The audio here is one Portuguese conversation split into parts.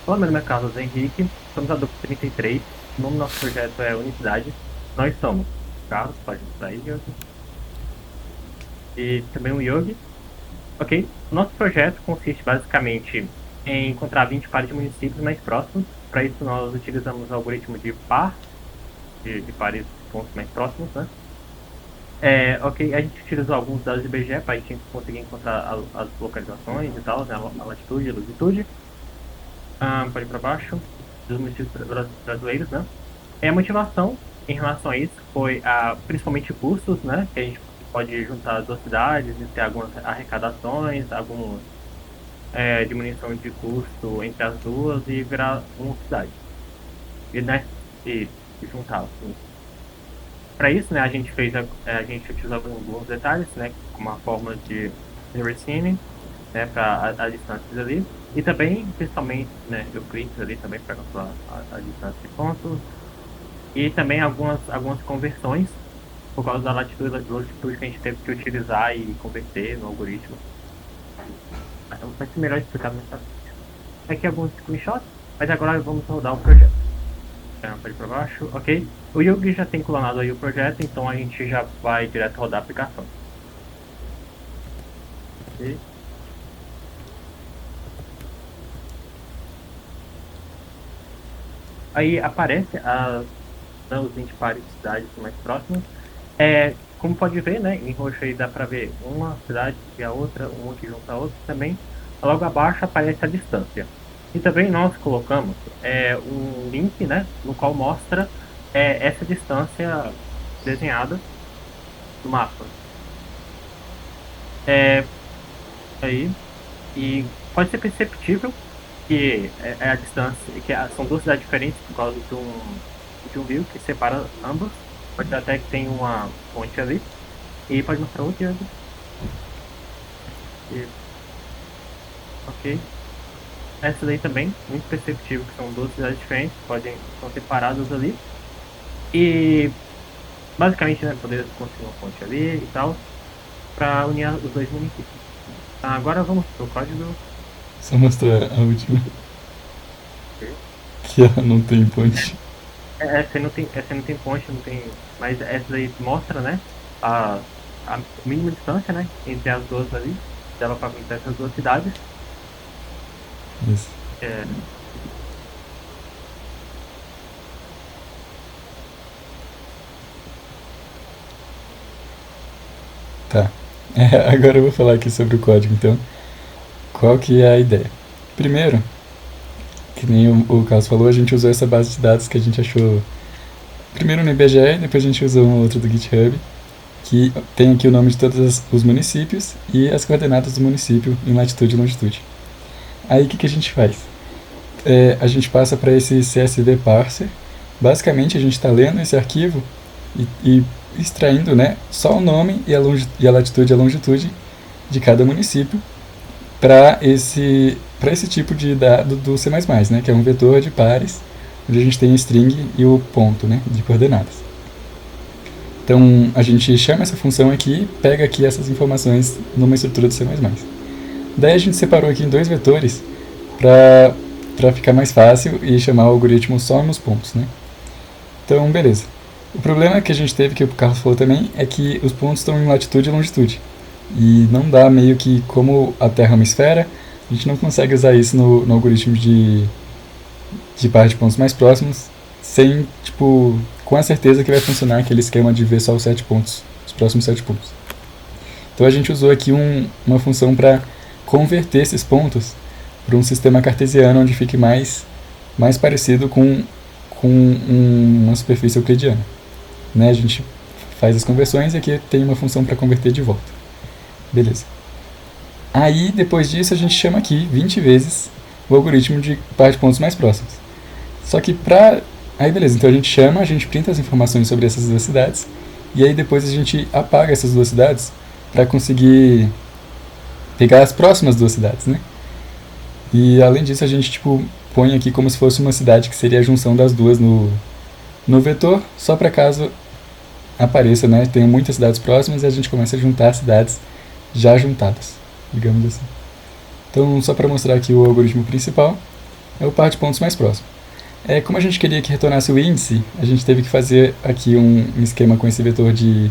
Olá, meu nome é Carlos Henrique, somos a Dupla 33. O nome do nosso projeto é Unicidade. Nós somos Carlos, pode mostrar aí, Yogi, e também o Yogi. Ok? O nosso projeto consiste basicamente em encontrar 20 pares de municípios mais próximos. Para isso, nós utilizamos o algoritmo de par, de pares de pontos mais próximos, né? Ok, a gente utilizou alguns dados de IBGE para a gente conseguir encontrar as localizações e tal, né? A latitude e a longitude. Pode ir para baixo, dos municípios brasileiros, né? A motivação em relação a isso foi principalmente custos, né? Que a gente pode juntar as duas cidades e ter algumas arrecadações, alguma diminuição de custo entre as duas e virar uma cidade. E, né? E juntá-las. Para isso, né? A gente utilizou alguns detalhes, né? Como a fórmula de Racine, né? Para as distâncias ali. E também, principalmente, né? Euclides ali também para calcular a distância de pontos. E também algumas conversões, por causa da latitude e longitude que a gente teve que utilizar e converter no algoritmo. Então, vai ser melhor explicado mais tarde. Aqui alguns screenshots, mas agora vamos rodar o projeto. Pode ir para baixo, ok? O Yugi já tem clonado aí o projeto, então a gente já vai direto rodar a aplicação. Ok? Aí aparece os 20 pares de cidades mais próximas. Como pode ver, né, em roxo aí dá para ver uma cidade e a outra, uma que junta a outra também. Logo abaixo aparece a distância. E também nós colocamos um link, né, no qual mostra essa distância desenhada no mapa. É, aí, e pode ser perceptível que é a distância, que são duas cidades diferentes por causa de um rio que separa ambas. Pode ser até que tem uma ponte ali. E pode mostrar outro, Diego. E, ok. Essa daí também, muito perceptível, que são duas cidades diferentes, são separadas ali. E basicamente, né, poder construir uma ponte ali e tal, para unir os dois municípios. Agora vamos para o código. Só mostrar a última, Ok. que ela não tem ponte. Essa não tem ponte, não tem. Mas essa daí mostra, né? A, a mínima distância, né? Entre as duas ali. Dava para conectar essas duas cidades. Isso. É, Tá. Agora eu vou falar aqui sobre o código, então. Qual que é a ideia? Primeiro, que nem o Carlos falou, a gente usou essa base de dados que a gente achou primeiro no IBGE, depois a gente usou uma outra do GitHub, que tem aqui o nome de todos os municípios e as coordenadas do município em latitude e longitude. Aí o que a gente faz? A gente passa para esse CSV parser. Basicamente a gente está lendo esse arquivo e extraindo, né, só o nome e a latitude e a longitude de cada município para esse tipo de dado do C++, né, que é um vetor de pares, onde a gente tem o string e o ponto, né, de coordenadas. Então a gente chama essa função aqui, pega aqui essas informações numa estrutura do C++. Daí a gente separou aqui em dois vetores para ficar mais fácil e chamar o algoritmo só nos pontos, né? Então, beleza. O problema que a gente teve, que o Carlos falou também, é que os pontos estão em latitude e longitude. E não dá meio que, como a Terra é uma esfera, a gente não consegue usar isso no algoritmo de par de pontos mais próximos sem, tipo, com a certeza que vai funcionar aquele esquema de ver só os 7 pontos, os próximos 7 pontos. Então a gente usou aqui uma função para converter esses pontos para um sistema cartesiano onde fique mais parecido com uma superfície euclidiana. Né? A gente faz as conversões e aqui tem uma função para converter de volta. Beleza. Aí, depois disso, a gente chama aqui 20 vezes o algoritmo de par de pontos mais próximos. Só que para... Aí, beleza. Então a gente chama, a gente printa as informações sobre essas duas cidades e aí depois a gente apaga essas duas cidades para conseguir pegar as próximas duas cidades, né? E além disso, a gente tipo põe aqui como se fosse uma cidade que seria a junção das duas no vetor, só para caso apareça, né? Tem muitas cidades próximas e a gente começa a juntar cidades já juntadas, digamos assim. Então, só para mostrar aqui o algoritmo principal, é o par de pontos mais próximo. Como a gente queria que retornasse o índice, a gente teve que fazer aqui um esquema com esse vetor de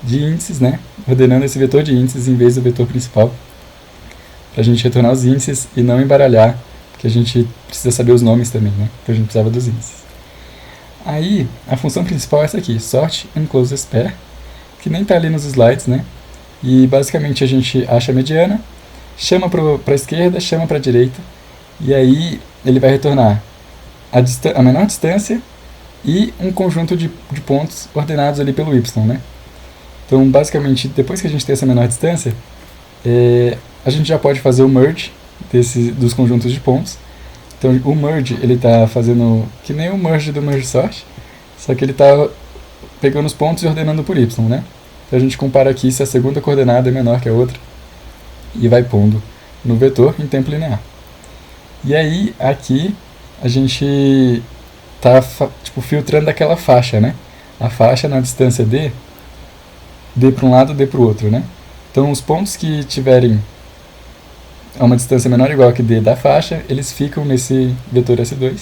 índices, né? Ordenando esse vetor de índices em vez do vetor principal, para a gente retornar os índices e não embaralhar, porque a gente precisa saber os nomes também, né? Então a gente precisava dos índices. Aí, a função principal é essa aqui, sort and closest pair, que nem está ali nos slides, né? E basicamente a gente acha a mediana, chama para a esquerda, chama para a direita, e aí ele vai retornar a menor distância e um conjunto de pontos ordenados ali pelo y, né? Então, basicamente, depois que a gente tem essa menor distância, a gente já pode fazer o merge dos conjuntos de pontos. Então, o merge, ele está fazendo que nem o merge do merge sort, só que ele está pegando os pontos e ordenando por y, né? Então, a gente compara aqui se a segunda coordenada é menor que a outra e vai pondo no vetor em tempo linear. E aí, aqui, a gente está filtrando aquela faixa, né? A faixa na distância d para um lado, d para o outro, né? Então, os pontos que tiverem a uma distância menor ou igual que d da faixa, eles ficam nesse vetor S2.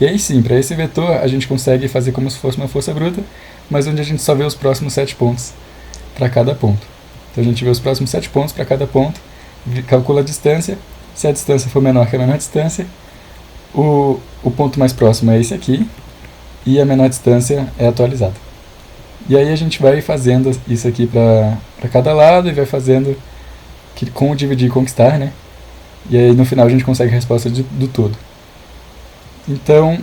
E aí sim, para esse vetor, a gente consegue fazer como se fosse uma força bruta, mas onde a gente só vê os próximos 7 pontos para cada ponto. Então, a gente vê os próximos 7 pontos para cada ponto, calcula a distância. Se a distância for menor que a menor distância, o ponto mais próximo é esse aqui, e a menor distância é atualizada. E aí a gente vai fazendo isso aqui para cada lado, e vai fazendo com o dividir e conquistar, né? E aí no final a gente consegue a resposta do todo. Então,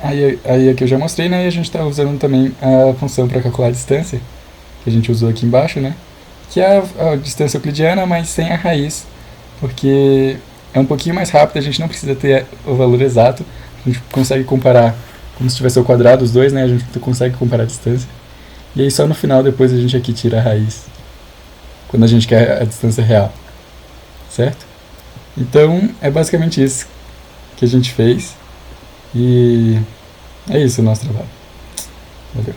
aí aqui eu já mostrei, né? E a gente está usando também a função para calcular a distância, que a gente usou aqui embaixo, né? Que é a distância euclidiana, mas sem a raiz, porque é um pouquinho mais rápido, a gente não precisa ter o valor exato, a gente consegue comparar como se tivesse ao quadrado os dois, né? A gente consegue comparar a distância. E aí só no final depois a gente aqui tira a raiz, quando a gente quer a distância real, certo? Então é basicamente isso que a gente fez, e é isso o nosso trabalho. Valeu.